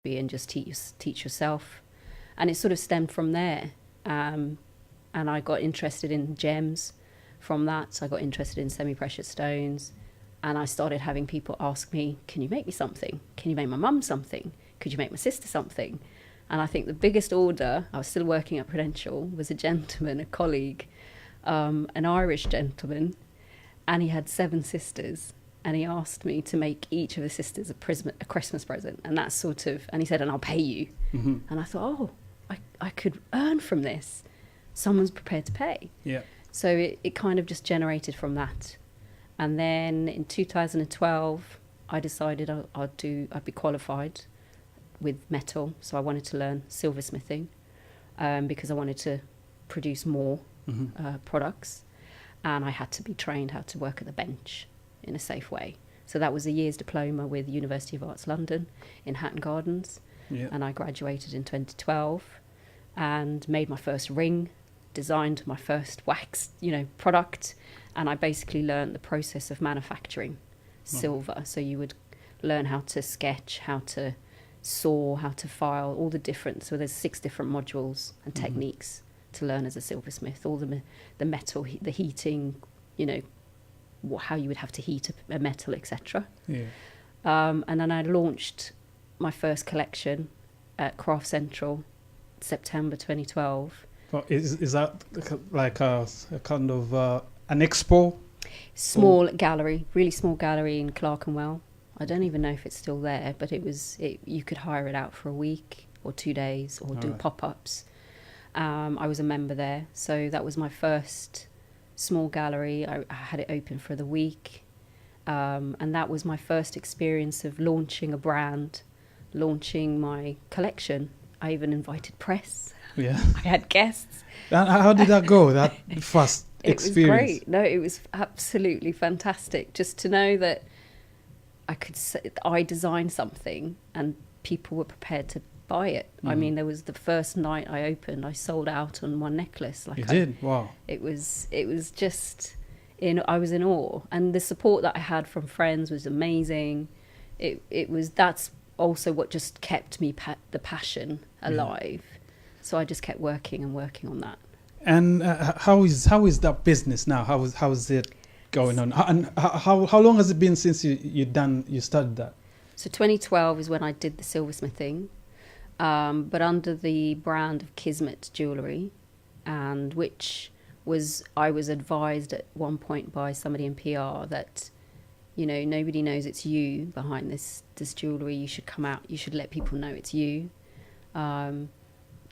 be and just teach yourself. And it sort of stemmed from there. And I got interested in gems from that. So I got interested in semi-precious stones. And I started having people ask me, can you make me something? Can you make my mum something? Could you make my sister something? And I think the biggest order, I was still working at Prudential, was a gentleman, a colleague, an Irish gentleman, and he had 7 sisters. And he asked me to make each of the sisters a Christmas present. And that's sort of, and he said, and I'll pay you. Mm-hmm. And I thought, oh, I could earn from this. Someone's prepared to pay. Yeah. So it kind of just generated from that. And then in 2012, I decided I'd be qualified with metal. So I wanted to learn silversmithing because I wanted to produce more products. And I had to be trained how to work at the bench in a safe way. So that was a year's diploma with University of Arts London in Hatton Gardens. Yeah. And I graduated in 2012 and made my first ring, designed my first wax, product. And I basically learned the process of manufacturing silver. So you would learn how to sketch, how to saw, how to file, all the different, so there's 6 different modules and techniques to learn as a silversmith, all the metal, the heating, how you would have to heat a metal, etc. Yeah. And then I launched my first collection at Craft Central, September 2012. Well, is that like a kind of an expo? Small gallery, really small gallery in Clerkenwell. I don't even know if it's still there, but you could hire it out for a week or 2 days or do pop-ups. I was a member there, so that was my first small gallery. I had it open for the week, and that was my first experience of launching a brand, launching my collection. I even invited press. Yeah. I had guests. How did that go, that first experience? It was great. No, it was absolutely fantastic just to know that I designed something and people were prepared to buy it. I mean, there was the first night I opened, I sold out on one necklace. You did? Wow. It was just, I was in awe. And the support that I had from friends was amazing. That's also what just kept me, the passion alive. So I just kept working on that. And how is that business now? How is it going on? And how long has it been since you started that? So 2012 is when I did the silversmithing, but under the brand of Kismet Jewellery, and I was advised at one point by somebody in PR that, nobody knows it's you behind this jewellery. You should come out. You should let people know it's you.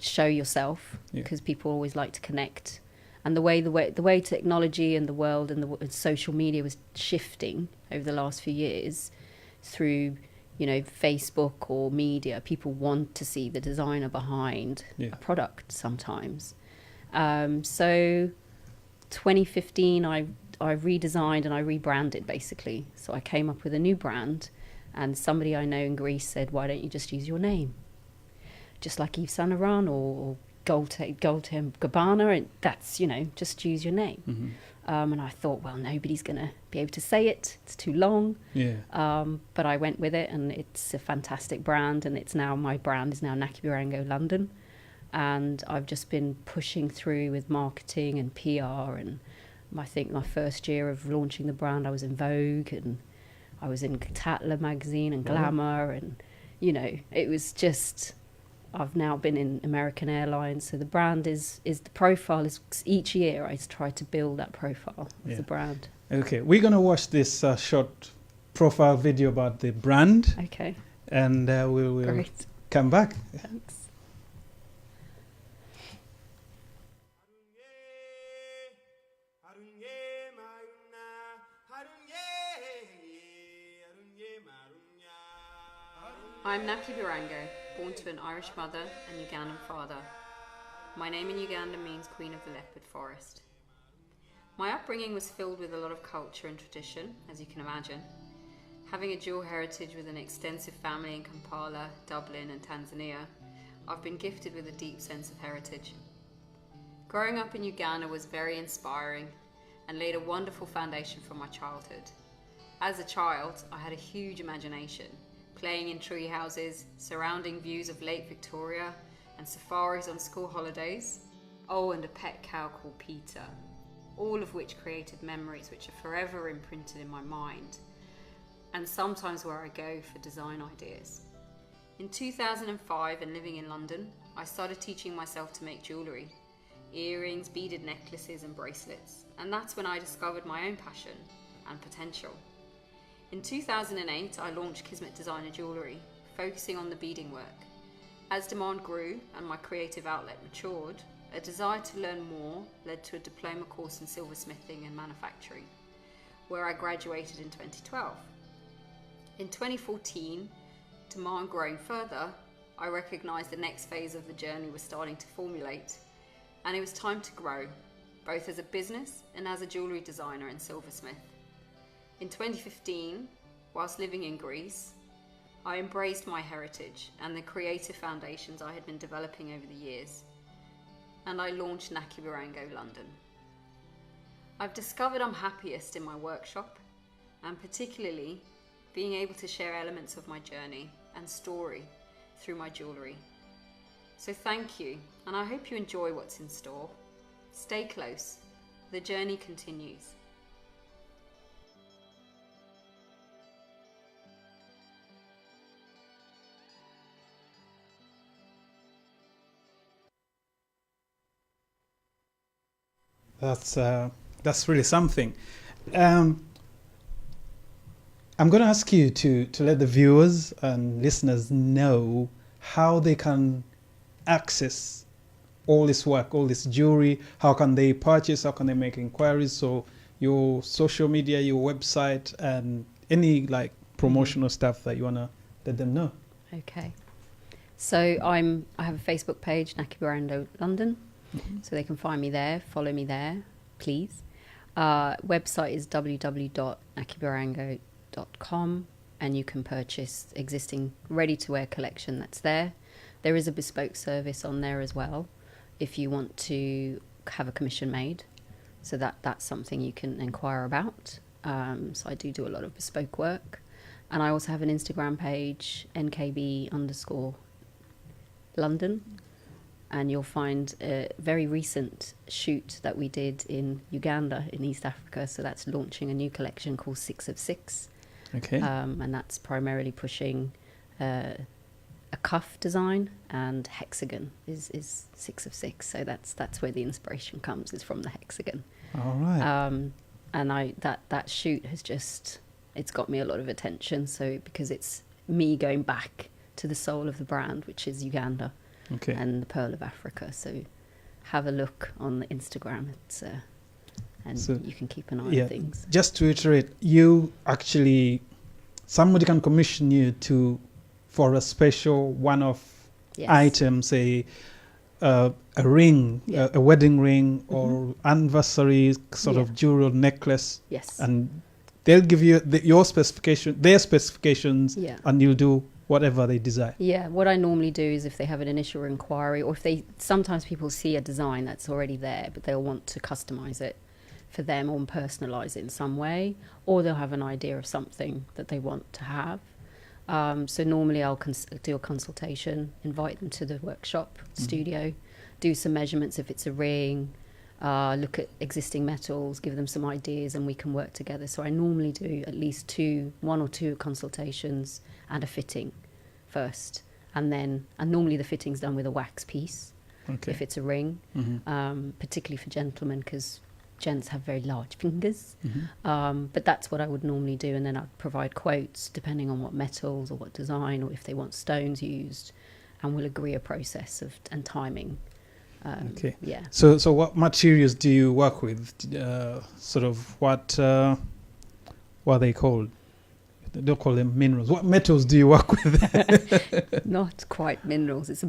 Show yourself, because people always like to connect. And the way technology and the world and social media was shifting over the last few years through, Facebook or media, people want to see the designer behind a product sometimes. So 2015, I redesigned and I rebranded basically. So I came up with a new brand, and somebody I know in Greece said, why don't you just use your name? Just like Yves Saint Laurent or Dolce & Gabbana, and that's, just use your name. And I thought, well, nobody's going to be able to say it. It's too long. Yeah. But I went with it, and it's a fantastic brand, and my brand is now Naki Birango London. And I've just been pushing through with marketing and PR, and I think my first year of launching the brand, I was in Vogue, and I was in Tatler magazine and Glamour, and, it was just... I've now been in American Airlines, so the brand is the profile is each year I try to build that profile of the brand. Okay, we're gonna watch this short profile video about the brand. Okay. And we'll come back. Thanks. I'm Naki Birango, born to an Irish mother and Ugandan father. My name in Uganda means Queen of the Leopard Forest. My upbringing was filled with a lot of culture and tradition, as you can imagine. Having a dual heritage with an extensive family in Kampala, Dublin and Tanzania, I've been gifted with a deep sense of heritage. Growing up in Uganda was very inspiring and laid a wonderful foundation for my childhood. As a child, I had a huge imagination playing in tree houses, surrounding views of Lake Victoria, and safaris on school holidays. Oh, and a pet cow called Peter. All of which created memories which are forever imprinted in my mind, and sometimes where I go for design ideas. In 2005, and living in London, I started teaching myself to make jewellery. Earrings, beaded necklaces and bracelets, and that's when I discovered my own passion and potential. In 2008, I launched Kismet Designer Jewellery, focusing on the beading work. As demand grew and my creative outlet matured, a desire to learn more led to a diploma course in silversmithing and manufacturing, where I graduated in 2012. In 2014, demand growing further, I recognised the next phase of the journey was starting to formulate, and it was time to grow, both as a business and as a jewellery designer and silversmith. In 2015, whilst living in Greece, I embraced my heritage and the creative foundations I had been developing over the years, and I launched Naki London. I've discovered I'm happiest in my workshop, and particularly being able to share elements of my journey and story through my jewellery. So thank you, and I hope you enjoy what's in store. Stay close, the journey continues. That's really something. I'm going to ask you to let the viewers and listeners know how they can access all this work, all this jewelry. How can they purchase? How can they make inquiries? So your social media, your website, and any like promotional stuff that you want to let them know. Okay. So I have a Facebook page, Naki London. So they can find me there, follow me there, please. Website is www.nakibarango.com, and you can purchase existing ready-to-wear collection that's there. There is a bespoke service on there as well if you want to have a commission made. So that's something you can inquire about. So I do a lot of bespoke work. And I also have an Instagram page, nkb_London. And you'll find a very recent shoot that we did in Uganda in East Africa. So that's launching a new collection called 6 of 6. Okay. And that's primarily pushing a cuff design, and hexagon is 6 of 6. So that's where the inspiration comes, is from the hexagon. All right. And that shoot has it's got me a lot of attention. So because it's me going back to the soul of the brand, which is Uganda. Okay. And the Pearl of Africa. So have a look on the Instagram. So you can keep an eye on things. Just to reiterate, somebody can commission you for a special one-off item, say a ring, a wedding ring, or anniversary sort of jewelry necklace. Yes. And they'll give you their specifications, and you'll do whatever they desire. Yeah, what I normally do is, if they have an initial inquiry, or sometimes people see a design that's already there, but they'll want to customize it for them or personalize it in some way, or they'll have an idea of something that they want to have. So normally I'll do a consultation, invite them to the workshop studio, do some measurements if it's a ring, look at existing metals, give them some ideas, and we can work together. So I normally do at least one or two consultations and a fitting first, and normally the fitting's done with a wax piece if it's a ring, particularly for gentlemen, because gents have very large fingers. But that's what I would normally do, and then I'd provide quotes depending on what metals or what design, or if they want stones used, and we'll agree a process and timing. Yeah. So what materials do you work with? Sort of what are they called? They don't call them minerals. What metals do you work with? Not quite minerals. It's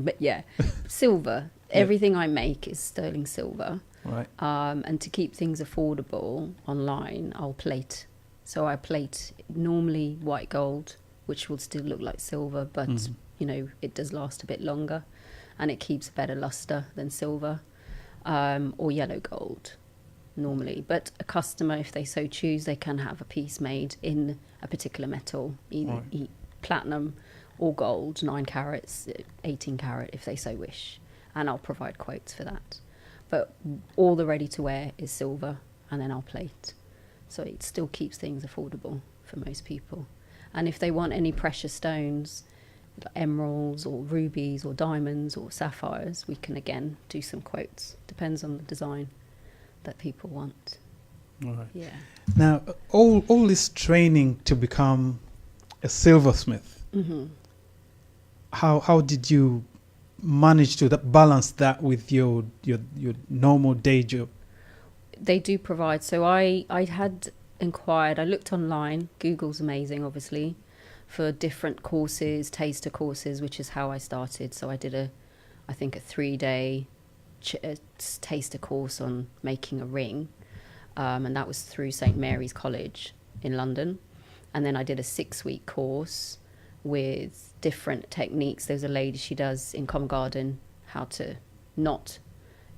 silver. Everything I make is sterling silver. Right. And to keep things affordable online, I'll plate. So I plate normally white gold, which will still look like silver, but it does last a bit longer, and it keeps better luster than silver, or yellow gold normally. But a customer, if they so choose, they can have a piece made in a particular metal, either platinum or gold, 9 carats, 18 carat if they so wish. And I'll provide quotes for that. But all the ready to wear is silver, and then I'll plate. So it still keeps things affordable for most people. And if they want any precious stones, like emeralds or rubies or diamonds or sapphires, we can again do some quotes. Depends on the design that people want. All right. Yeah. Now, all this training to become a silversmith, how did you manage to balance that with your normal day job? They do provide. So I had inquired, I looked online, Google's amazing obviously, for different courses, taster courses, which is how I started. So I did a 3-day taster course on making a ring, and that was through St Mary's College in London. And then I did a 6-week course with different techniques. There's a lady, she does in Covent Garden how to knot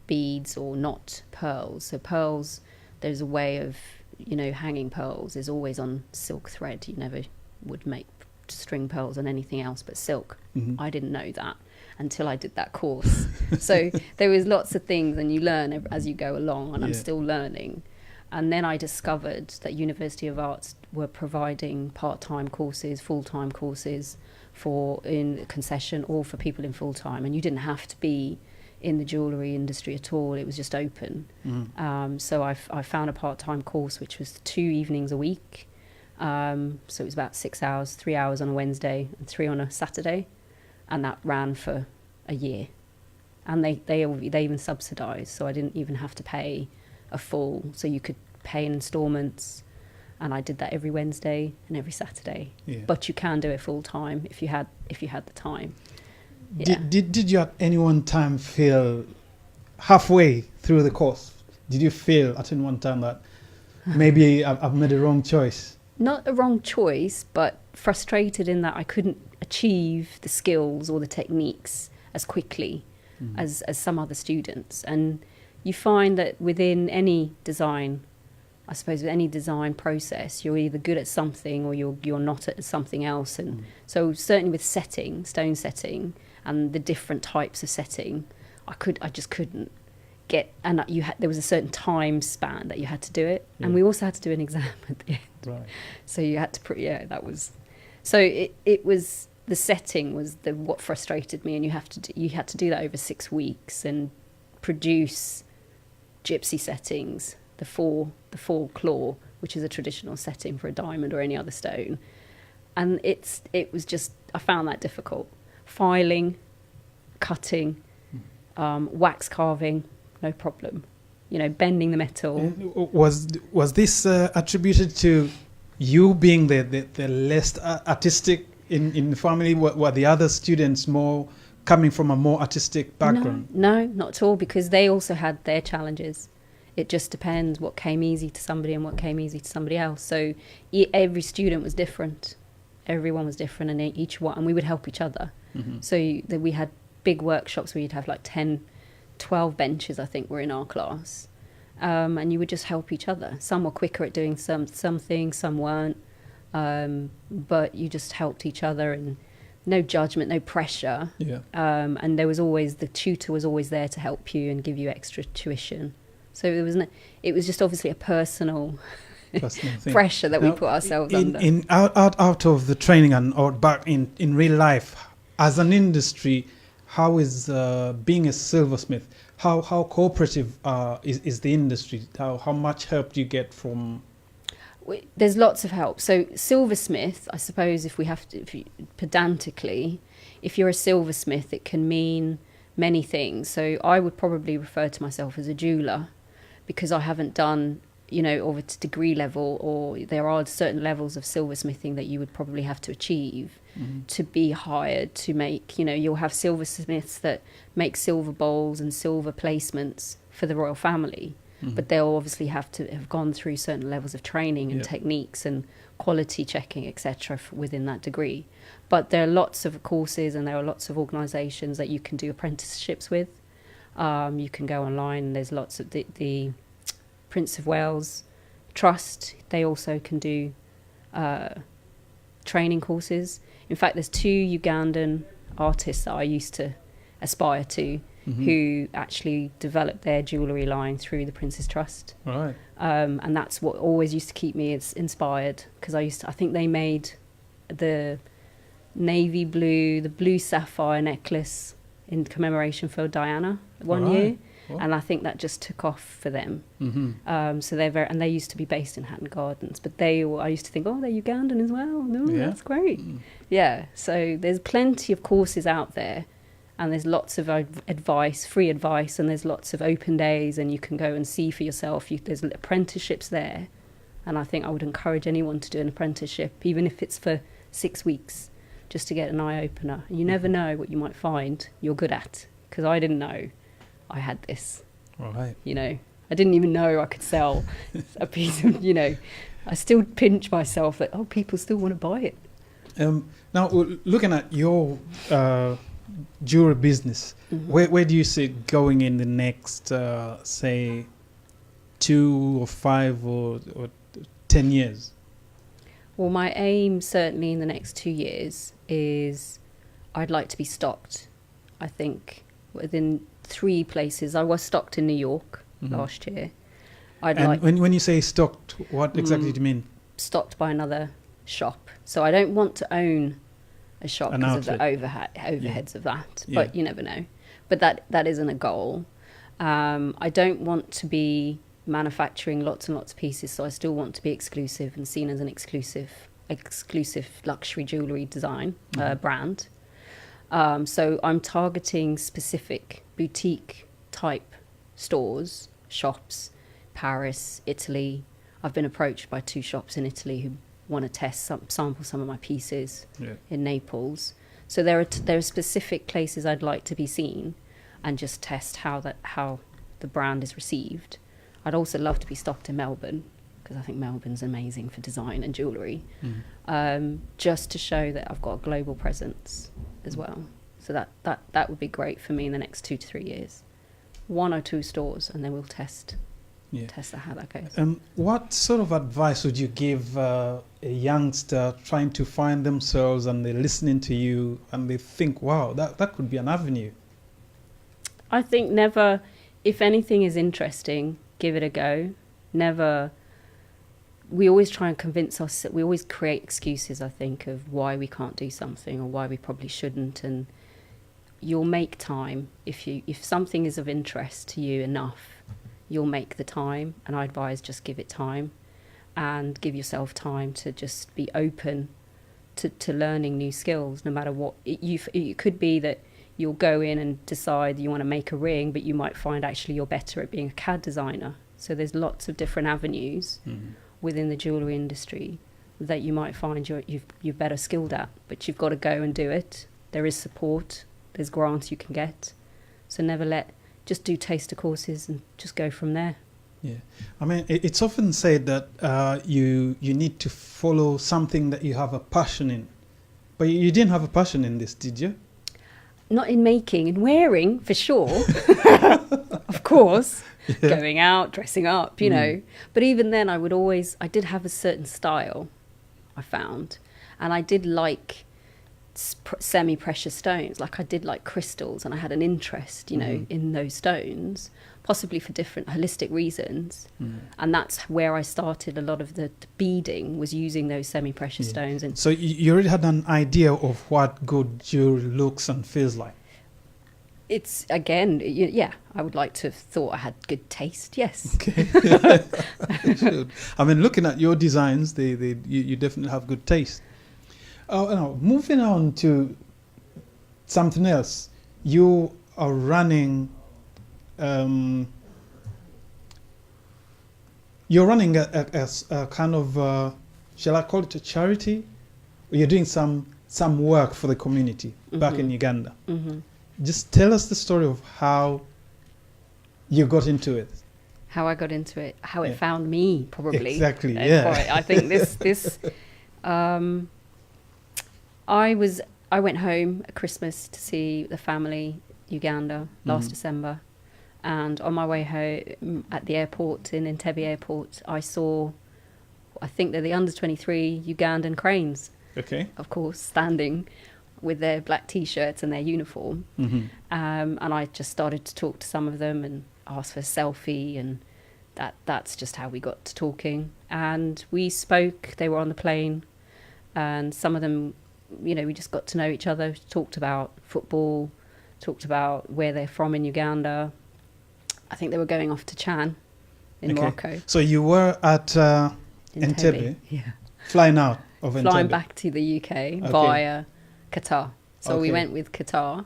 beads or knot pearls. So pearls, there's a way of, hanging pearls is always on silk thread. You never would make string pearls on anything else but silk. I didn't know that until I did that course. So there was lots of things, and you learn as you go along, and I'm still learning. And then I discovered that University of Arts were providing part-time courses, full-time courses in concession or for people in full-time, and you didn't have to be in the jewellery industry at all. It was just open. So I found a part-time course which was 2 evenings a week. So it was about 6 hours, 3 hours on a Wednesday and 3 on a Saturday, and that ran for a year. And they even subsidised, so I didn't even have to pay a full. So you could pay in instalments, and I did that every Wednesday and every Saturday. Yeah. But you can do it full time if you had the time. Yeah. Did you at any one time feel halfway through the course? Did you feel at any one time that maybe I've made a wrong choice? Not a wrong choice, but frustrated in that I couldn't achieve the skills or the techniques as quickly as some other students. And you find that within any design, I suppose with any design process, you're either good at something or you're not at something else. And so certainly with setting, stone setting, and the different types of setting, I just couldn't get. And there was a certain time span that you had to do it, and we also had to do an exam at the end. Right. So you had to that was. So it was, the setting was what frustrated me, and you had to do that over 6 weeks and produce gypsy settings, the four claw, which is a traditional setting for a diamond or any other stone. And it was just, I found that difficult. Filing, cutting, wax carving, no problem. Bending the metal. Was this attributed to you being the less artistic in the family? Were the other students more coming from a more artistic background? No, not at all, because they also had their challenges. It just depends what came easy to somebody and what came easy to somebody else. So every student was different. Everyone was different, and each one, and we would help each other. So we had big workshops where you'd have like 10, 12 benches, I think, were in our class. And you would just help each other. Some were quicker at doing some things, some weren't. But you just helped each other, and no judgment, no pressure. Yeah. And there was always, the tutor was always there to help you and give you extra tuition. So it was just obviously a personal pressure that we put ourselves under. Out of the training and out back in real life, as an industry, how is being a silversmith? How cooperative is the industry? How much help do you get from? There's lots of help. So silversmith, I suppose, pedantically, if you're a silversmith, it can mean many things. So I would probably refer to myself as a jeweler, because I haven't done, over to degree level, or there are certain levels of silversmithing that you would probably have to achieve to be hired to make, you'll have silversmiths that make silver bowls and silver placements for the royal family. But they'll obviously have to have gone through certain levels of training and techniques and quality checking, etc., within that degree. But there are lots of courses, and there are lots of organisations that you can do apprenticeships with. You can go online, and there's lots of the Prince of Wales Trust. They also can do training courses. In fact, there's two Ugandan artists that I used to aspire to, who actually developed their jewellery line through the Prince's Trust. Right. And that's what always used to keep me inspired, because I think they made the navy blue, the blue sapphire necklace in commemoration for Diana one year. Well. And I think that just took off for them. So and they used to be based in Hatton Gardens, but I used to think, oh, they're Ugandan as well. No, that's great. Yeah, so there's plenty of courses out there, and there's lots of advice, free advice, and there's lots of open days, and you can go and see for yourself. There's apprenticeships there, and I think I would encourage anyone to do an apprenticeship, even if it's for 6 weeks, just to get an eye-opener. You never know what you might find you're good at, because I didn't know I had this. Right. You know, I didn't even know I could sell a piece of, you know, I still pinch myself that, people still want to buy it. Now, looking at your jewelry business, where do you see it going in the next, say, 2 or 5 or 10 years? Well, my aim certainly in the next 2 years is I'd like to be stocked. I think within 3 places. I was stocked in New York last year. When you say stocked, what exactly do you mean? Stocked by another shop. So I don't want to own a shop because of the overheads of that. But you never know. But that isn't a goal. I don't want to be manufacturing lots and lots of pieces, so I still want to be exclusive and seen as an exclusive luxury jewellery design brand. So I'm targeting specific boutique type stores, shops, Paris, Italy. I've been approached by 2 shops in Italy who want to sample some of my pieces in Naples. So there are specific places I'd like to be seen and just test how the brand is received. I'd also love to be stocked in Melbourne, because I think Melbourne's amazing for design and jewellery, just to show that I've got a global presence as well. So that would be great for me in the next 2 to 3 years. 1 or 2 stores, and then we'll test how that goes. What sort of advice would you give a youngster trying to find themselves, and they're listening to you and they think, wow, that could be an avenue? I think if anything is interesting, give it a go. We always try and convince us that we always create excuses, I think, of why we can't do something or why we probably shouldn't. And you'll make time. If something is of interest to you enough, you'll make the time. And I advise just give it time and give yourself time to just be open to learning new skills, no matter what. It could be that you'll go in and decide you want to make a ring, but you might find actually you're better at being a CAD designer. So there's lots of different avenues within the jewellery industry that you might find you're better skilled at, but you've got to go and do it. There is support, there's grants you can get. So just do taster courses and just go from there. Yeah, I mean, it's often said that you need to follow something that you have a passion in. But you didn't have a passion in this, did you? Not in making, in wearing, for sure. Of course. Yeah. Going out, dressing up, you know. But even then, I did have a certain style, I found. And I did like semi-precious stones. Like I did like crystals, and I had an interest, in those stones, possibly for different holistic reasons. And that's where I started a lot of the beading, was using those semi-precious stones. And so you already had an idea of what good jewelry looks and feels like? It's, again, I would like to have thought I had good taste, yes. Okay. You should. I mean, looking at your designs, you definitely have good taste. Now, moving on to something else. You are running... you're running a kind of, shall I call it a charity? You're doing some work for the community back in Uganda. Just tell us the story of how you got into it. How I got into it, how it found me, probably. Exactly, yeah. I think this I went home at Christmas to see the family, Uganda, last December. And on my way home at the airport, in Entebbe airport, I saw, I think they're the under 23 Ugandan cranes. Okay. of course, standing with their black T-shirts and their uniform. Mm-hmm. And I just started to talk to some of them and ask for a selfie, and that's just how we got to talking. And we spoke, they were on the plane, and some of them, you know, we just got to know each other, talked about football, talked about where they're from in Uganda. I think they were going off to Chan in Morocco. So you were at Entebbe, yeah, flying out of Entebbe. flying back to the UK via Qatar. So we went with Qatar,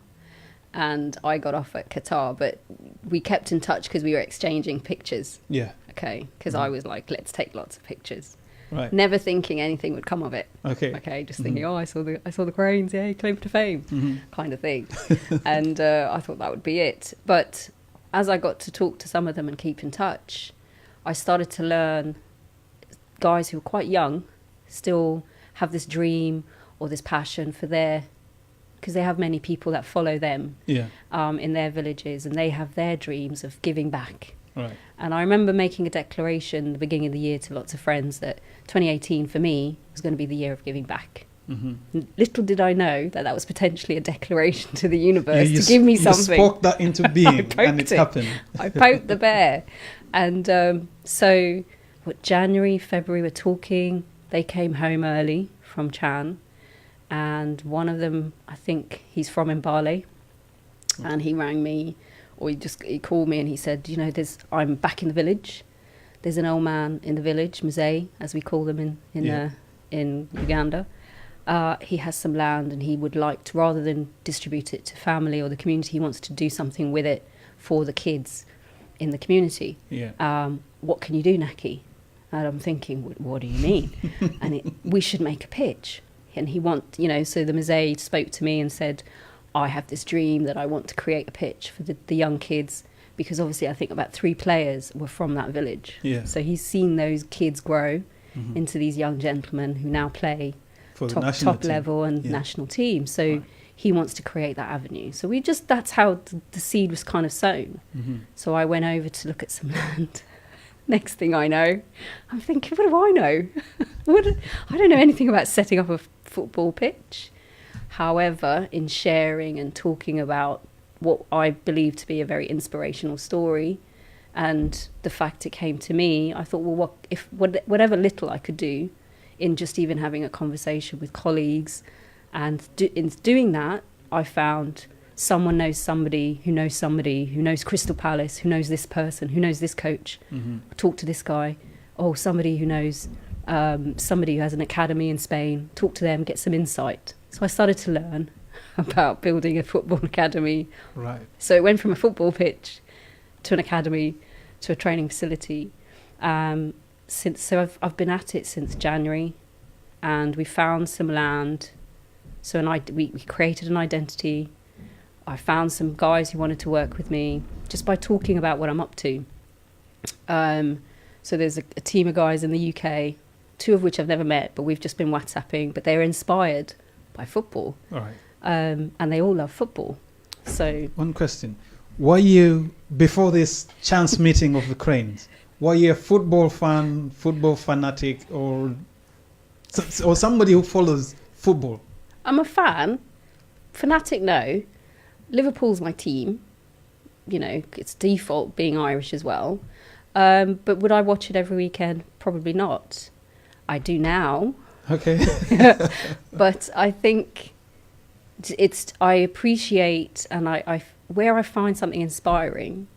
and I got off at Qatar, but we kept in touch because we were exchanging pictures. Yeah. Okay, because I was like, let's take lots of pictures. Right. Never thinking anything would come of it. Okay. Okay, just thinking, I saw the cranes, yay, claim to fame, kind of thing. And I thought that would be it. But as I got to talk to some of them and keep in touch, I started to learn guys who were quite young still have this dream or this passion for because they have many people that follow them in their villages, and they have their dreams of giving back. Right. And I remember making a declaration at the beginning of the year to lots of friends that 2018 for me was going to be the year of giving back. Mm-hmm. Little did I know that was potentially a declaration to the universe to give me something. You spoke that into being, and it happened. I poked the bear. And so, January, February, we're talking. They came home early from Chan. And one of them, I think he's from Mbale. And he rang me, or he called me and he said, you know, I'm back in the village. There's an old man in the village, Mzee, as we call them in Uganda. He has some land, and he would like to, rather than distribute it to family or the community, he wants to do something with it for the kids in the community. Yeah. What can you do, Naki? And I'm thinking, what do you mean? And we should make a pitch. And so the Mzee spoke to me and said, I have this dream that I want to create a pitch for the young kids, because obviously I think about 3 players were from that village. Yeah. So he's seen those kids grow into these young gentlemen who now play for top level and national team. So he wants to create that avenue. So that's how the seed was kind of sown. Mm-hmm. So I went over to look at some land. Next thing I know, I'm thinking, what do I know? I don't know anything about setting up a football pitch. However, in sharing and talking about what I believe to be a very inspirational story, and the fact it came to me, I thought, well, whatever little I could do in just even having a conversation with colleagues, and in doing that, I found someone knows somebody who knows Crystal Palace, who knows this person, who knows this coach. Mm-hmm. Talk to this guy. Oh, somebody who knows somebody who has an academy in Spain. Talk to them, get some insight. So I started to learn about building a football academy. Right. So it went from a football pitch to an academy to a training facility. So I've been at it since January, and we found some land. So we created an identity. I found some guys who wanted to work with me just by talking about what I'm up to. So there's a team of guys in the UK, 2 of which I've never met, but we've just been WhatsApping. But they're inspired by football. All right. And they all love football. So one question. Were you, before this chance meeting of the Cranes, were you a football fan, football fanatic, or somebody who follows football? I'm a fan. Fanatic, no. Liverpool's my team. You know, it's default being Irish as well. But would I watch it every weekend? Probably not. I do now. Okay. But I think I appreciate, and where I find something inspiring,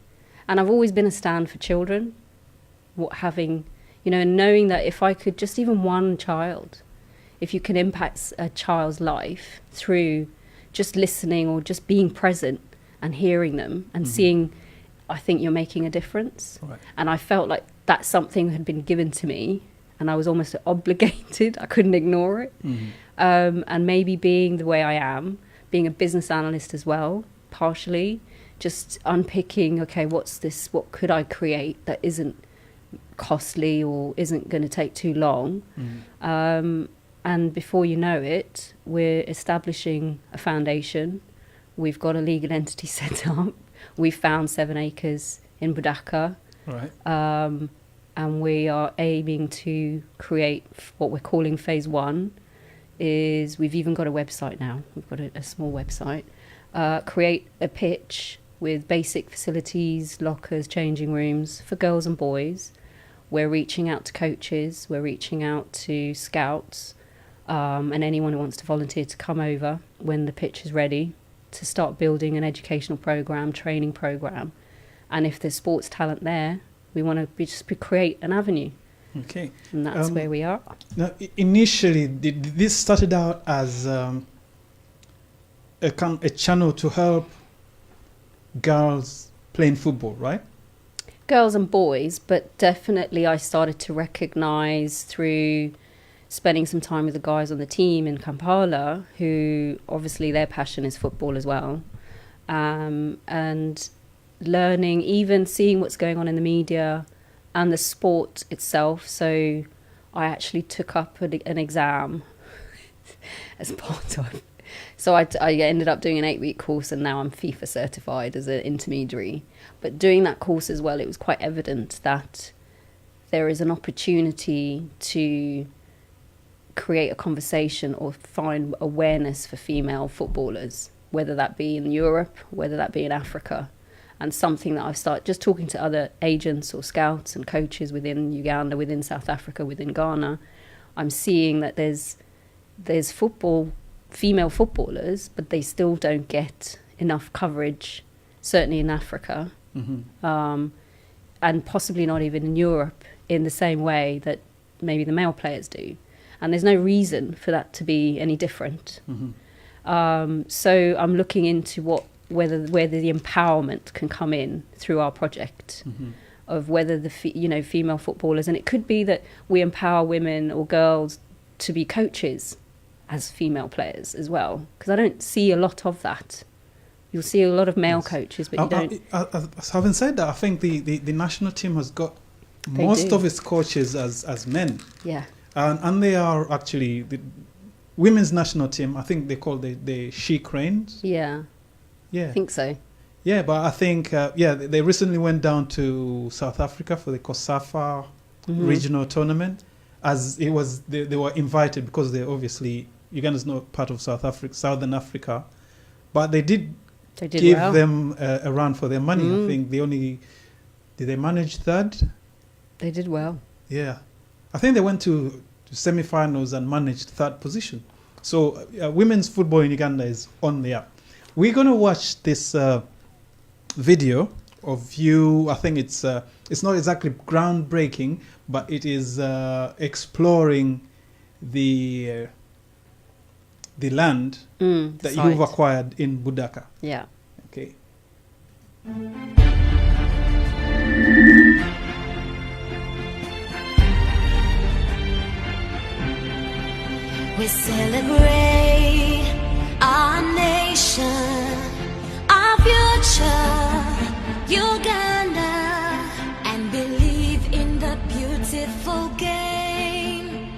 and I've always been a stand for children, knowing that if I could just even one child, if you can impact a child's life through just listening or just being present and hearing them and seeing, I think you're making a difference. Right. And I felt like that something had been given to me, and I was almost obligated. I couldn't ignore it. Mm-hmm. And maybe being the way I am, being a business analyst as well, partially, just unpicking, okay, what could I create that isn't costly or isn't going to take too long? Mm-hmm. And before you know it, we're establishing a foundation. We've got a legal entity set up. We've found 7 acres in Budaka. Right. And we are aiming to create what we're calling phase 1, is, we've even got a website now. We've got a small website. Create a pitch with basic facilities, lockers, changing rooms for girls and boys. We're reaching out to coaches. We're reaching out to scouts, and anyone who wants to volunteer to come over when the pitch is ready, to start building an educational program, training program. And if there's sports talent there, we want to just create an avenue. Okay. And that's where we are. Now, initially, this started out as a channel to help girls playing football, right? Girls and boys, but definitely I started to recognise through spending some time with the guys on the team in Kampala, who obviously their passion is football as well, and learning, even seeing what's going on in the media and the sport itself. So I actually took up an exam as part of. So I ended up doing an 8-week course, and now I'm FIFA certified as an intermediary. But doing that course as well, it was quite evident that there is an opportunity to create a conversation or find awareness for female footballers, whether that be in Europe, whether that be in Africa. And something that I've started just talking to other agents or scouts and coaches within Uganda, within South Africa, within Ghana. I'm seeing that there's female footballers, but they still don't get enough coverage, certainly in Africa, and possibly not even in Europe in the same way that maybe the male players do. And there's no reason for that to be any different. So I'm looking into whether the empowerment can come in through our project, of whether the female footballers, and it could be that we empower women or girls to be coaches as female players as well, because I don't see a lot of that. You'll see a lot of male coaches, but you don't. Having said that, I think the national team has got most of its coaches as men. Yeah. And they are actually the women's national team. I think they call the She Cranes. Yeah. Yeah. I think so. Yeah, but I think they recently went down to South Africa for the COSAFA regional tournament, as it was they were invited because they obviously Uganda's not part of Southern Africa, but they did give them a run for their money. I think did they manage third? They did well. Yeah, I think they went to semi-finals and managed third position. So women's football in Uganda is on the up. We're going to watch this video of you. I think it's not exactly groundbreaking, but it is exploring the land that site you've acquired in Budaka. Yeah. Okay. We celebrate our nation, our future, Uganda, and believe in the beautiful game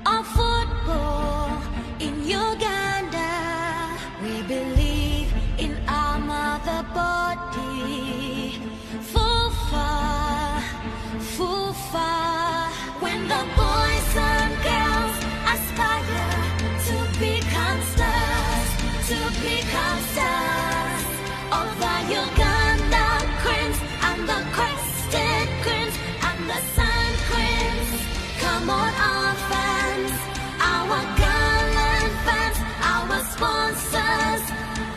of football in Uganda. We believe in our mother body. Fufa, Fufa, when the boys and girls aspire to become stars, of the Uganda cranes and the crested cranes and the sun cranes. Come on, our fans, our gallant fans, our sponsors,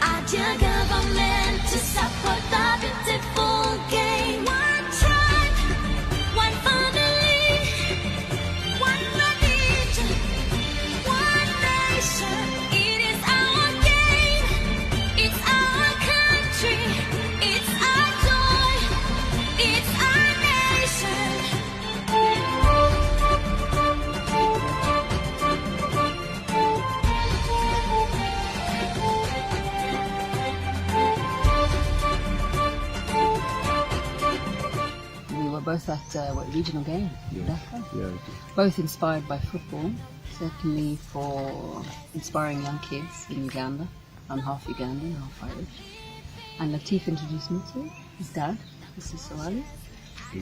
our dear government, to support the beautiful game. One tribe, one family, one religion, one nation. It is our game, it's our country, it's our joy, it's our nation. We were both at regional game, Yeah. both inspired by football, certainly for inspiring young kids in Uganda. I'm half Ugandan, half Irish. And Latif introduced me to his dad, Mr. Sawali.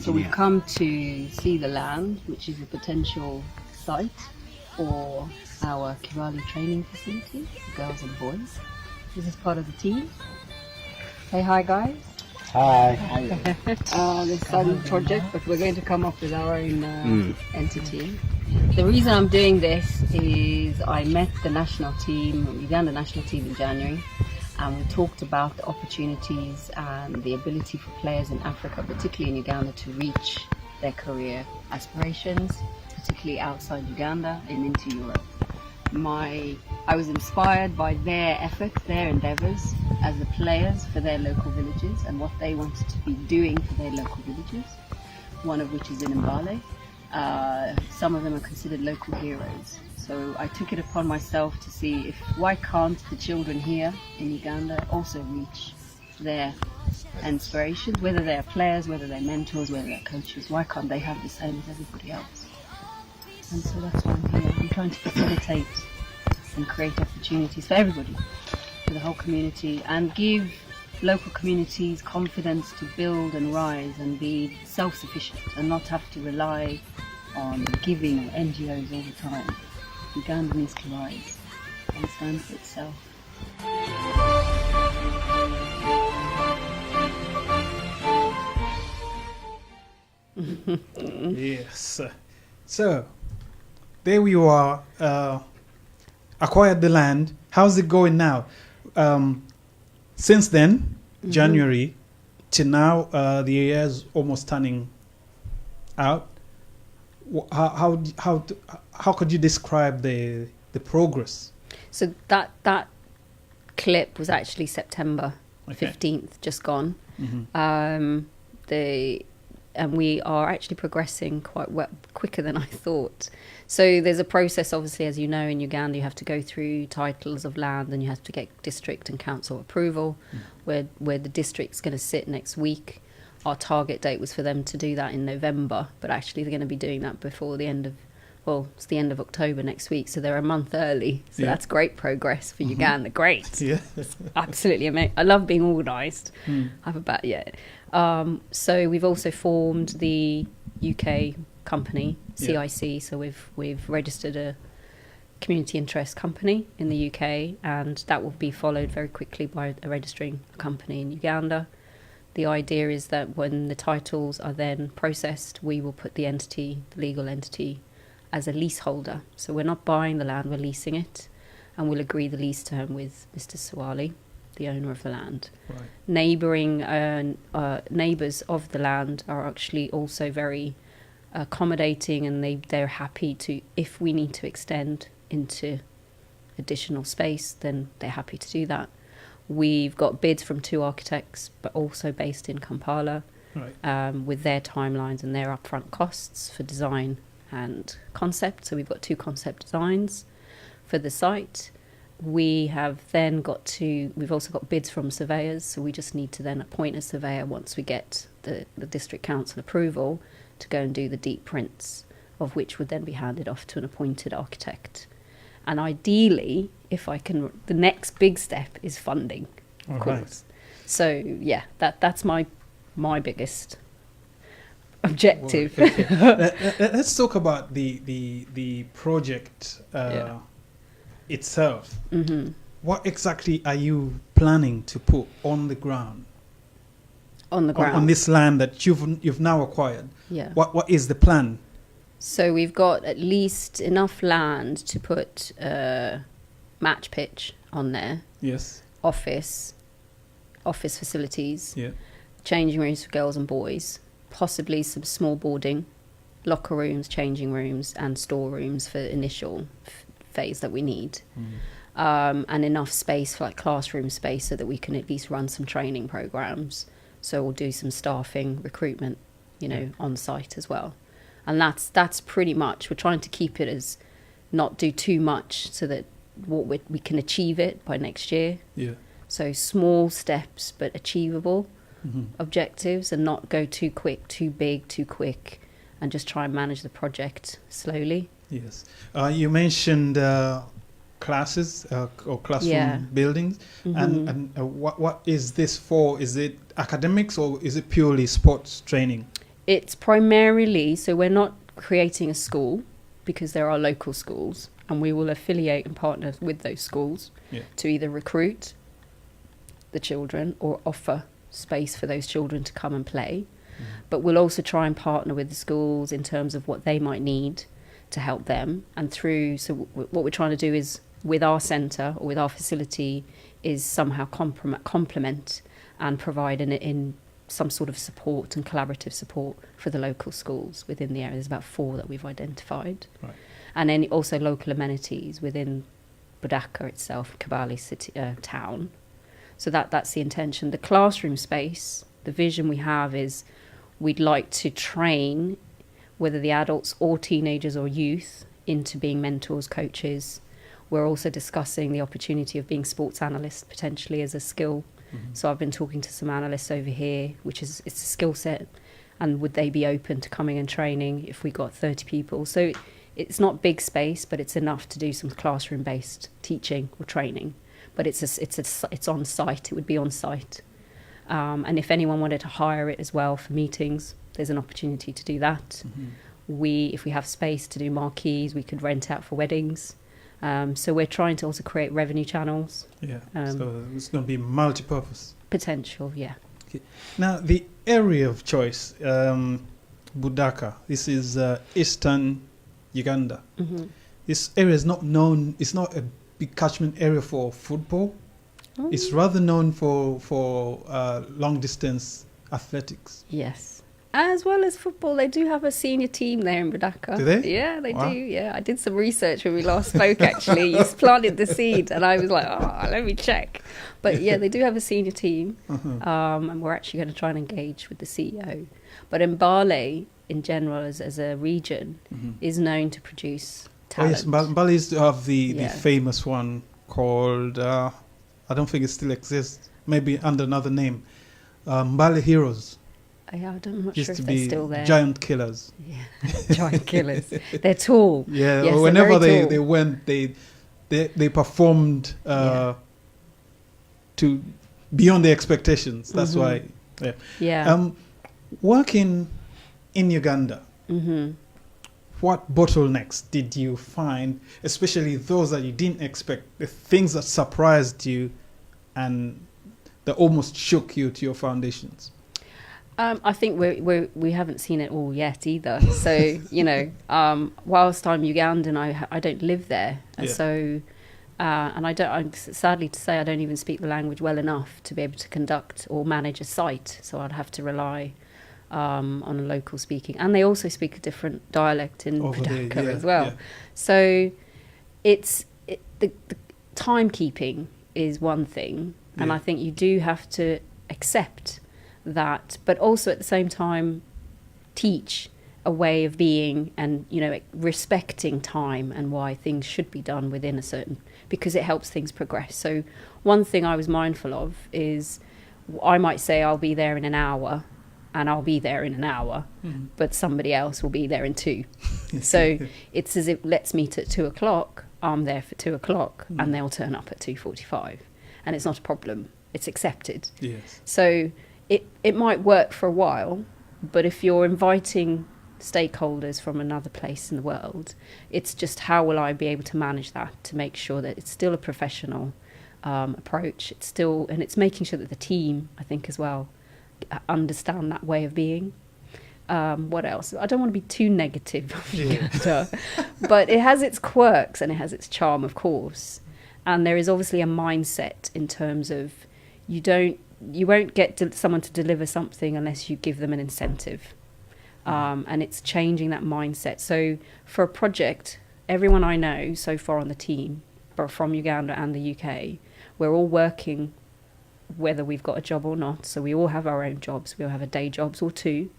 So we've come to see the land, which is a potential site for our Kiwali training facility for girls and boys. This is part of the team. Say hi, guys. Hi. The Sun project, but we're going to come up with our own entity. The reason I'm doing this is I met the national team, Uganda national team in January, and we talked about the opportunities and the ability for players in Africa, particularly in Uganda, to reach their career aspirations, particularly outside Uganda and into Europe. I was inspired by their efforts, their endeavours as the players for their local villages and what they wanted to be doing for their local villages, one of which is in Mbale. Some of them are considered local heroes. So I took it upon myself to see why can't the children here in Uganda also reach their inspirations, whether they're players, whether they're mentors, whether they're coaches, why can't they have the same as everybody else? And so that's why I'm here. I'm trying to facilitate and create opportunities for everybody, for the whole community, and give local communities confidence to build and rise and be self-sufficient and not have to rely on giving or NGOs all the time. Uganda needs to rise and stand for itself. Yes. So, there we are, acquired the land. How's it going now? Since then, January, to now, the year is almost turning out. How could you describe the progress? So that clip was actually September Okay. 15th, just gone. Mhm. And we are actually progressing quite well, quicker than I thought. So there's a process, obviously, as you know, in Uganda, you have to go through titles of land and you have to get district and council approval, where the district's going to sit next week. Our target date was for them to do that in November, but actually they're going to be doing that before the end of, it's the end of October next week, so they're a month early. So Yeah. that's great progress for Uganda. Great. Yeah. Absolutely amazing. I love being organised. I have a bad yet. So we've also formed the UK company, CIC. So we've registered a community interest company in the UK, and that will be followed very quickly by registering a company in Uganda. The idea is that when the titles are then processed, we will put the legal entity, as a leaseholder. So we're not buying the land, we're leasing it, and we'll agree the lease term with Mr. Swali, the owner of the land. Right. Neighbouring neighbours of the land are actually also very accommodating, and they're happy to, if we need to extend into additional space, then they're happy to do that. We've got bids from 2 architects, but also based in Kampala, Right. with their timelines and their upfront costs for design and concept. So we've got 2 concept designs for the site. We've also got bids from surveyors, so we just need to then appoint a surveyor once we get the district council approval to go and do the deep prints, of which would then be handed off to an appointed architect. And ideally, the next big step is funding, of All course. right. So yeah, that's my biggest objective. Let's talk about the project itself. What exactly are you planning to put on the ground? On the ground. On this land that you've now acquired? Yeah. What is the plan? So we've got at least enough land to put match pitch on there, Yes. office facilities, Yeah. changing rooms for girls and boys, possibly some small boarding, locker rooms, changing rooms, and storerooms for initial phase that we need. And enough space for like classroom space so that we can at least run some training programs. So we'll do some staffing, recruitment, on site as well. And that's pretty much, we're trying to keep it as not do too much so that we can achieve it by next year. Yeah. So small steps, but achievable objectives, and not go too quick, too big, too quick, and just try and manage the project slowly. Yes. You mentioned classes or classroom buildings. And what is this for? Is it academics or is it purely sports training? It's primarily, so we're not creating a school because there are local schools, and we will affiliate and partner with those schools Yeah. to either recruit the children or offer space for those children to come and play. But we'll also try and partner with the schools in terms of what they might need to help them. And through, so what we're trying to do is with our centre or with our facility is somehow complement and provide in some sort of support and collaborative support for the local schools within the area. There's about 4 that we've identified. Right. And then also local amenities within Budaka itself, Kibale city, town. So that's the intention. The classroom space, the vision we have is we'd like to train whether the adults or teenagers or youth into being mentors, coaches. We're also discussing the opportunity of being sports analysts potentially as a skill. So I've been talking to some analysts over here, it's a skill set, and would they be open to coming and training if we got 30 people? So it's not big space, but it's enough to do some classroom-based teaching or training. But it's on site. It would be on site. And if anyone wanted to hire it as well for meetings, there's an opportunity to do that. If we have space to do marquees, we could rent out for weddings. So we're trying to also create revenue channels. Yeah. So it's going to be multi-purpose. Potential, yeah. Okay. Now, the area of choice, Budaka, this is eastern Uganda. This area is not known, it's not a big catchment area for football. It's rather known for long distance athletics. Yes. As well as football, they do have a senior team there in Budaka. Do they? Yeah, they Wow. do. Yeah, I did some research when we last spoke, actually. You planted the seed, and I was like, let me check. But yeah, they do have a senior team, and we're actually going to try and engage with the CEO. But Mbale, in general, as a region, is known to produce Oh yes, talent. Bali used to have the Yeah. famous one called, I don't think it still exists, maybe under another name, Mbale Heroes. Yeah, I'm not Used sure to if they're be still there. giant killers. Yeah, giant killers. They're tall. Yeah, Yes, they're whenever very tall. they went, they performed to beyond their expectations. That's why. Yeah. Yeah. Working in Uganda, what bottlenecks did you find, especially those that you didn't expect, the things that surprised you and that almost shook you to your foundations? I think we haven't seen it all yet either. So, whilst I'm Ugandan, I don't live there. Yeah. So, and I'm sadly to say I don't even speak the language well enough to be able to conduct or manage a site. So I'd have to rely on a local speaking. And they also speak a different dialect in Over there, Budaka yeah, as well. yeah. So the timekeeping is one thing. And Yeah. I think you do have to accept that, but also at the same time teach a way of being and respecting time and why things should be done within a certain, because it helps things progress. So one thing I was mindful of is I might say I'll be there in an hour, and I'll be there in an hour, but somebody else will be there in 2. So it's as if let's meet at 2:00, I'm there for 2:00, and they'll turn up at 2:45, and it's not a problem, it's accepted. Yes. So it might work for a while, but if you're inviting stakeholders from another place in the world, it's just how will I be able to manage that to make sure that it's still a professional approach. It's making sure that the team, I think as well, understand that way of being. What else? I don't want to be too negative, but it has its quirks and it has its charm, of course. And there is obviously a mindset in terms of you won't get someone to deliver something unless you give them an incentive. And it's changing that mindset. So for a project, everyone I know so far on the team, from Uganda and the UK, we're all working whether we've got a job or not. So we all have our own jobs. We all have a day jobs or 2.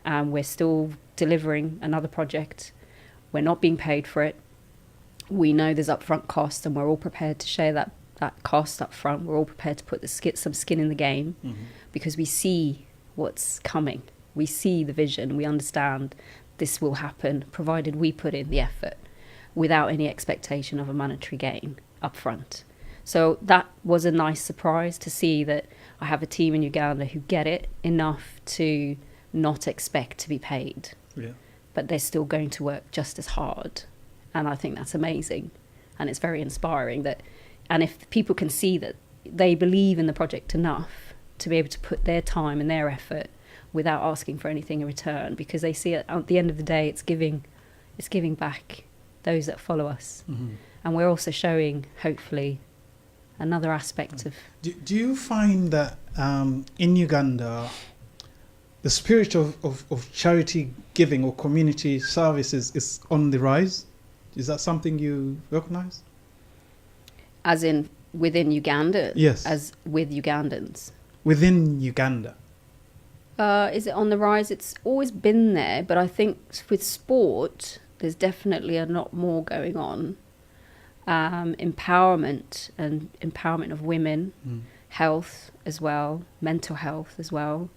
And we're still delivering another project. We're not being paid for it. We know there's upfront costs, and we're all prepared to share that cost up front. We're all prepared to put some skin in the game because we see what's coming. We see the vision. We understand this will happen provided we put in the effort without any expectation of a monetary gain up front. So that was a nice surprise to see that I have a team in Uganda who get it enough to not expect to be paid. Yeah. But they're still going to work just as hard And I think that's amazing. And it's very inspiring that, and if people can see that they believe in the project enough to be able to put their time and their effort without asking for anything in return, because they see at the end of the day, it's giving back those that follow us. And we're also showing, hopefully, another aspect of... Do you find that in Uganda, the spirit of charity giving or community services is on the rise? Is that something you recognize? As in within Uganda? Yes. As with Ugandans? Within Uganda. Is it on the rise? It's always been there, but I think with sport, there's definitely a lot more going on. Empowerment of women, health as well, mental health as well,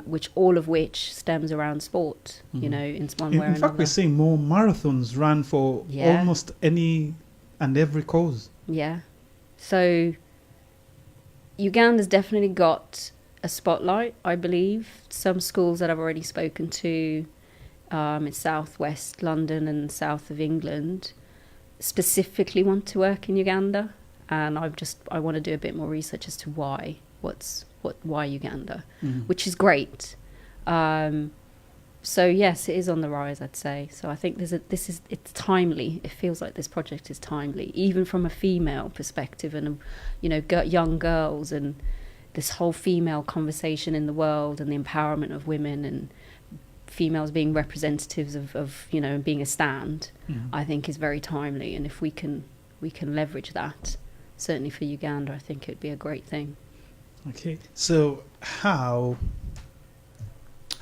which stems around sport, in one way or another. In fact, we're seeing more marathons run for almost any and every cause. Yeah. So Uganda's definitely got a spotlight, I believe. Some schools that I've already spoken to in southwest London and south of England specifically want to work in Uganda, and I want to do a bit more research as to why Uganda, which is great. So yes, it is on the rise, I'd say. So I think it's timely. It feels like this project is timely, even from a female perspective, and young girls, and this whole female conversation in the world, and the empowerment of women, and females being representatives of being a stand, I think is very timely. And if we can leverage that, certainly for Uganda, I think it'd be a great thing. Okay, so how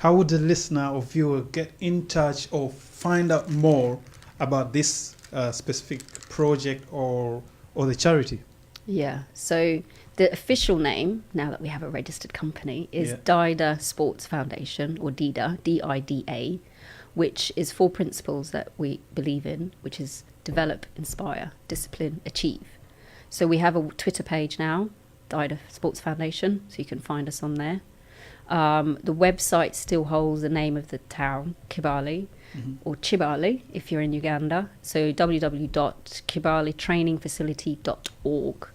would the listener or viewer get in touch or find out more about this specific project or the charity? Yeah, so the official name, now that we have a registered company, is DIDA Sports Foundation, or DIDA, DIDA, which is 4 principles that we believe in, which is develop, inspire, discipline, achieve. So we have a Twitter page now, DIDA Sports Foundation, so you can find us on there. The website still holds the name of the town, Kibale, or Chibale if you're in Uganda. So www.kibaletrainingfacility.org.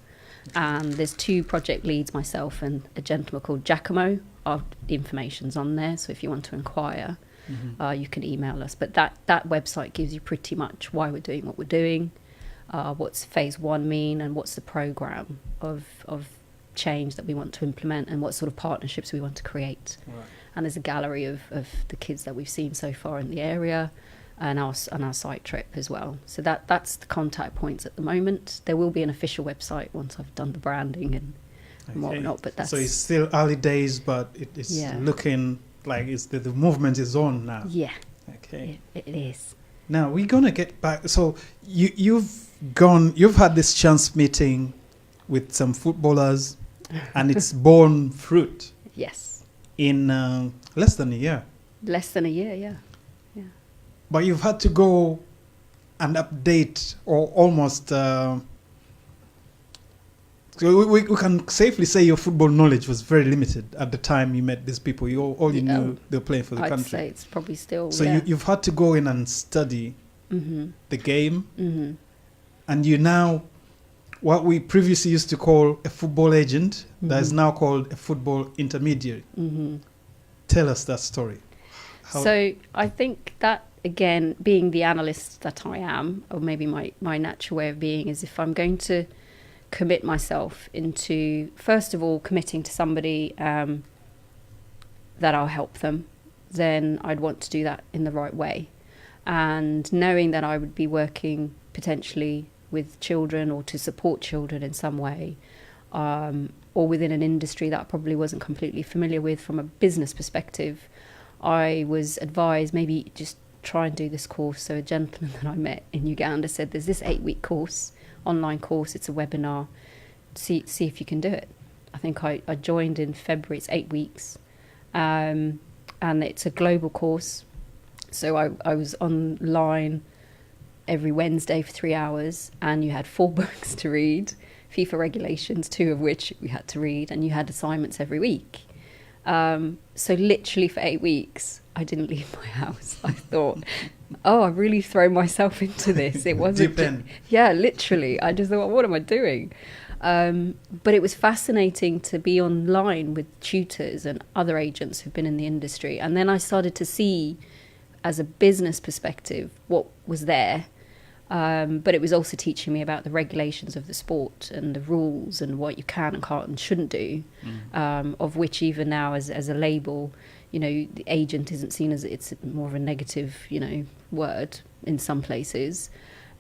And there's 2 project leads, myself and a gentleman called Giacomo. The information's on there, so if you want to inquire, you can email us. But that website gives you pretty much why we're doing what we're doing, what's phase 1 mean, and what's the program of change that we want to implement, and what sort of partnerships we want to create. Right. And there's a gallery of the kids that we've seen so far in the area, and our site trip as well. So that's the contact points at the moment. There will be an official website once I've done the branding and whatnot. But that's, so it's still early days, but it's looking like the movement is on now. Yeah. Okay. It is. Now we're gonna get back. So you've had this chance meeting with some footballers, and it's borne fruit. Yes. In less than a year. Less than a year, yeah. But you've had to go and update, or almost... so we can safely say your football knowledge was very limited at the time you met these people. All you knew they were playing for the country. I'd say it's probably still... So you've had to go in and study the game. And you now... What we previously used to call a football agent, that is now called a football intermediary. Tell us that story. So I think that, again, being the analyst that I am, or maybe my natural way of being, is if I'm going to commit myself into, first of all, committing to somebody that I'll help them, then I'd want to do that in the right way. And knowing that I would be working potentially with children, or to support children in some way, or within an industry that I probably wasn't completely familiar with from a business perspective, I was advised maybe just try and do this course. So a gentleman that I met in Uganda said, there's this 8-week course, online course, it's a webinar, see if you can do it. I think I joined in February, it's 8 weeks, and it's a global course. So I was online every Wednesday for 3 hours, and you had 4 books to read, FIFA regulations, 2 of which we had to read, and you had assignments every week. So literally for 8 weeks, I didn't leave my house. I thought, oh, I've really thrown myself into this. It wasn't. Deep end. Yeah, literally. I just thought, what am I doing? But it was fascinating to be online with tutors and other agents who've been in the industry. And then I started to see, as a business perspective, what was there. But it was also teaching me about the regulations of the sport and the rules and what you can and can't and shouldn't do, of which even now as a label, you know, the agent isn't seen as, it's more of a negative, you know, word in some places.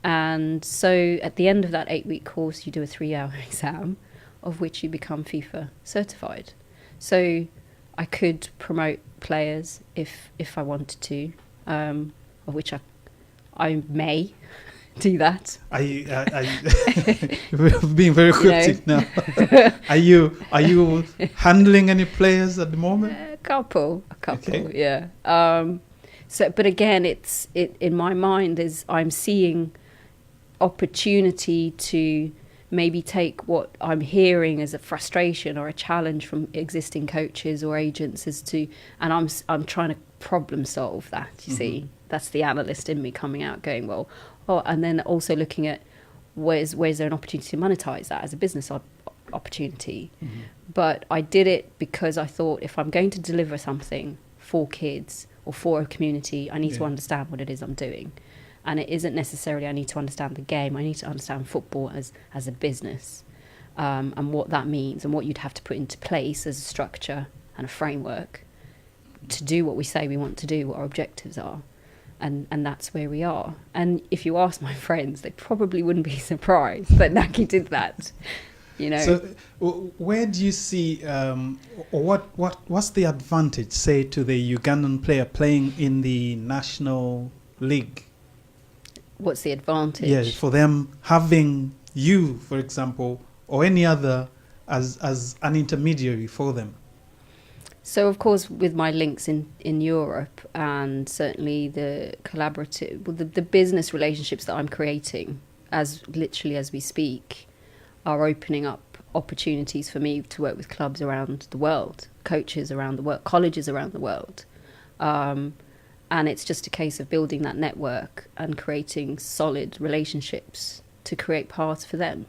And so at the end of that 8-week course, you do a 3-hour exam, of which you become FIFA certified. So I could promote players if I wanted to, of which I may do that. We're being very cryptic now. Are you handling any players at the moment? A couple, Okay. yeah. So, but again, it in my mind is I'm seeing opportunity to maybe take what I'm hearing as a frustration or a challenge from existing coaches or agents and I'm trying to problem solve that. You see, that's the analyst in me coming out, going, well, and then also looking at where's there an opportunity to monetize that as a business opportunity. But I did it because I thought, if I'm going to deliver something for kids or for a community, I need to understand what it is I'm doing. And it isn't necessarily I need to understand the game. I need to understand football as a business, and what that means and what you'd have to put into place as a structure and a framework to do what we say we want to do, what our objectives are. And that's where we are. And if you ask my friends, they probably wouldn't be surprised that Naki did that. You know. So where do you see, or what's the advantage, say, to the Ugandan player playing in the national league? What's the advantage? Yeah, for them having you, for example, or any other as an intermediary for them. So, of course, with my links in Europe and certainly the collaborative, the business relationships that I'm creating as we speak are opening up opportunities for me to work with clubs around the world, coaches around the world, colleges around the world. And it's just a case of building that network and creating solid relationships to create paths for them,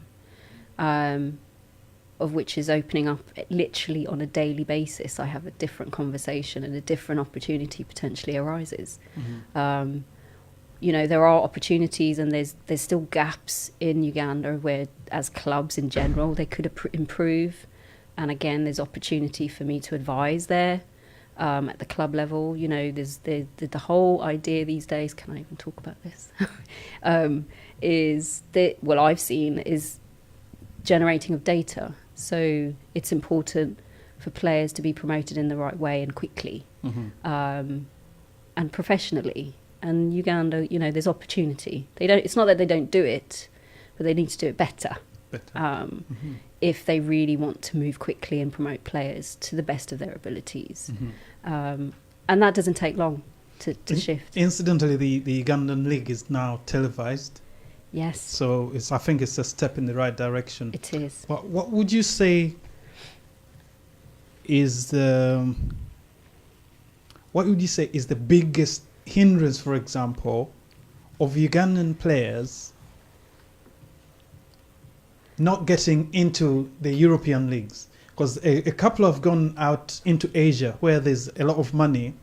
of which is opening up literally on a daily basis. I have a different conversation and a different opportunity potentially arises. You know, there are opportunities and there's still gaps in Uganda where, as clubs in general, they could improve. And again, there's opportunity for me to advise there. At the club level, you know, there's the whole idea these days, can I even talk about this? Is that what I've seen is generating of data. So it's important for players to be promoted in the right way and quickly, and professionally. And Uganda, you know, there's opportunity. It's not that they don't do it, but they need to do it better. If they really want to move quickly and promote players to the best of their abilities. And that doesn't take long to shift. Incidentally, the Ugandan league is now televised. Yes. So I think it's a step in the right direction. It is. What would you say is the biggest hindrance, for example, of Ugandan players not getting into the European leagues? Because a couple have gone out into Asia where there's a lot of money,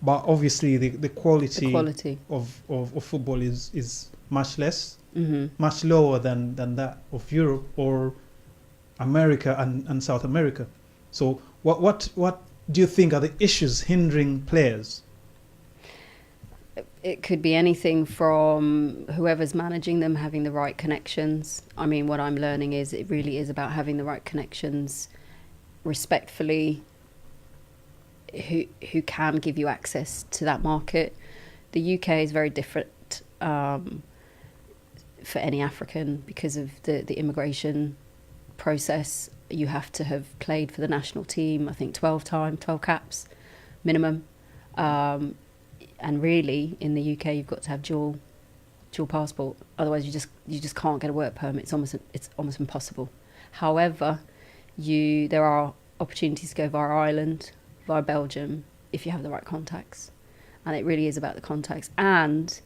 but obviously the quality of football is much less, much lower than that of Europe or America and South America. So what do you think are the issues hindering players? It could be anything from whoever's managing them having the right connections. I mean, what I'm learning is it really is about having the right connections, respectfully, who can give you access to that market. The UK is very different for any African because of the immigration process. You have to have played for the national team, I think 12 caps minimum. And really, in the UK, you've got to have dual passport. Otherwise, you just can't get a work permit. It's almost impossible. However, there are opportunities to go via Ireland, via Belgium, if you have the right contacts. And it really is about the contacts. And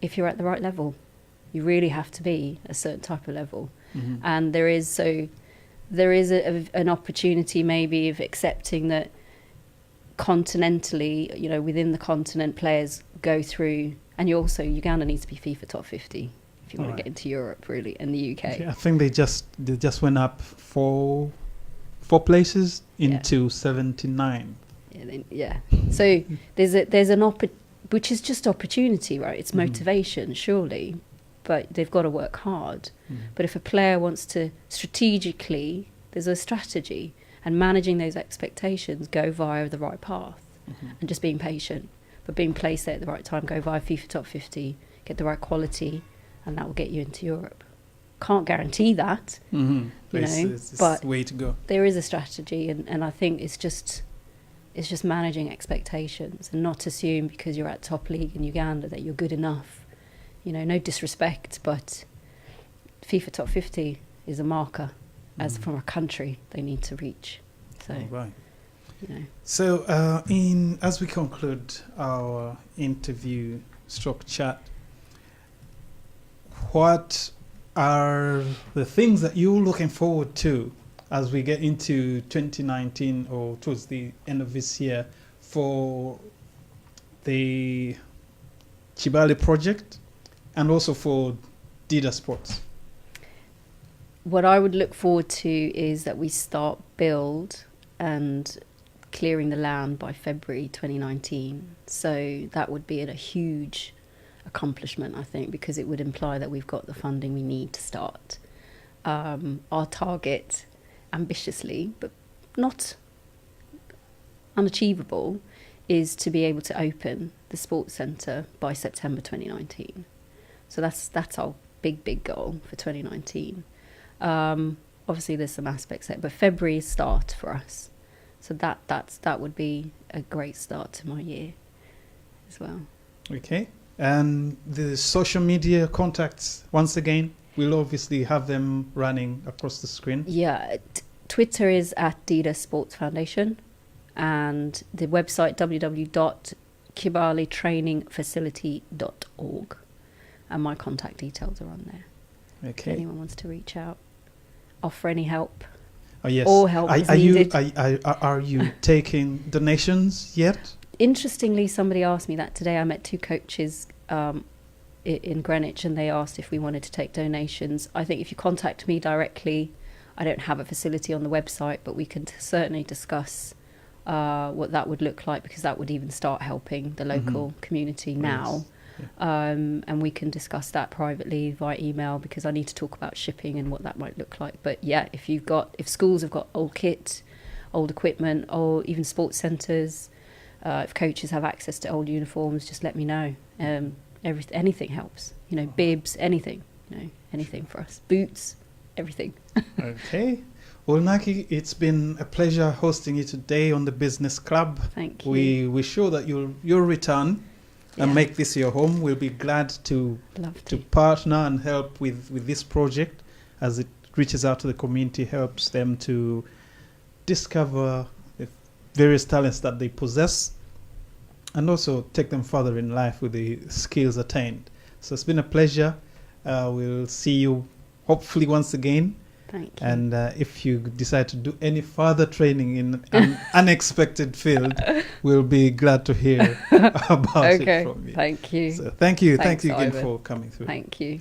if you're at the right level, you really have to be a certain type of level. Mhm. And there is an opportunity maybe of accepting that continentally, you know, within the continent, players go through, and Uganda needs to be FIFA top 50 if you want Right. to get into Europe, really, and the UK. Yeah, I think they just went up four places into 79. Yeah. So there's an which is just opportunity, right? It's motivation, surely, but they've got to work hard. But if a player wants to strategically, there's a strategy, and managing those expectations, go via the right path, and just being patient, but being placed there at the right time, go via FIFA top 50, get the right quality, and that will get you into Europe. Can't guarantee that, Mm-hmm. you know, it's but the way to go. there is a strategy, and I think it's just managing expectations and not assume because you're at top league in Uganda that you're good enough. You know, no disrespect, but FIFA top 50 is a marker as from a country they need to reach. So, All right. you know, So, as we conclude our interview stroke chat, what are the things that you're looking forward to as we get into 2019 or towards the end of this year for the Kibale project and also for Dida Sports? what I would look forward to is that we start build and clearing the land by February 2019. So that would be a huge accomplishment, I think, because it would imply that we've got the funding we need to start. Our target, ambitiously, but not unachievable, is to be able to open the sports centre by September 2019. So that's our big goal for 2019. Obviously there's some aspects there, but February is start for us. So that would be a great start to my year as well. Okay. And the social media contacts, once again, we'll obviously have them running across the screen. Yeah, Twitter is at Dida Sports Foundation, and the website www.kibaletrainingfacility.org, and my contact details are on there. If Okay. anyone wants to reach out, offer any help. Oh, yes. All help is are you needed. are you taking donations yet? Interestingly, somebody asked me that today. I met two coaches in Greenwich, and they asked if we wanted to take donations. I think if you contact me directly, I don't have a facility on the website, but we can certainly discuss what that would look like, because that would even start helping the local community now. Yes. And we can discuss that privately via email, because I need to talk about shipping and what that might look like. But yeah, if schools have got old kit, old equipment, or even sports centres, if coaches have access to old uniforms, just let me know. Anything helps. You know, bibs, anything. You know, anything for us. Boots, everything. Okay. Well, Naki, it's been a pleasure hosting you today on the Business Club. Thank you. We're sure that you'll return and Yeah. make this your home. We'll be glad to Love to to. partner and help with this project as it reaches out to the community, helps them to discover the various talents that they possess, and also take them further in life with the skills attained. So it's been a pleasure. We'll see you hopefully once again. Thank you. And if you decide to do any further training in an unexpected field, we'll be glad to hear about it Okay. from you. Thank you. So thank you Thanks, again Ivan. for coming through. Thank you.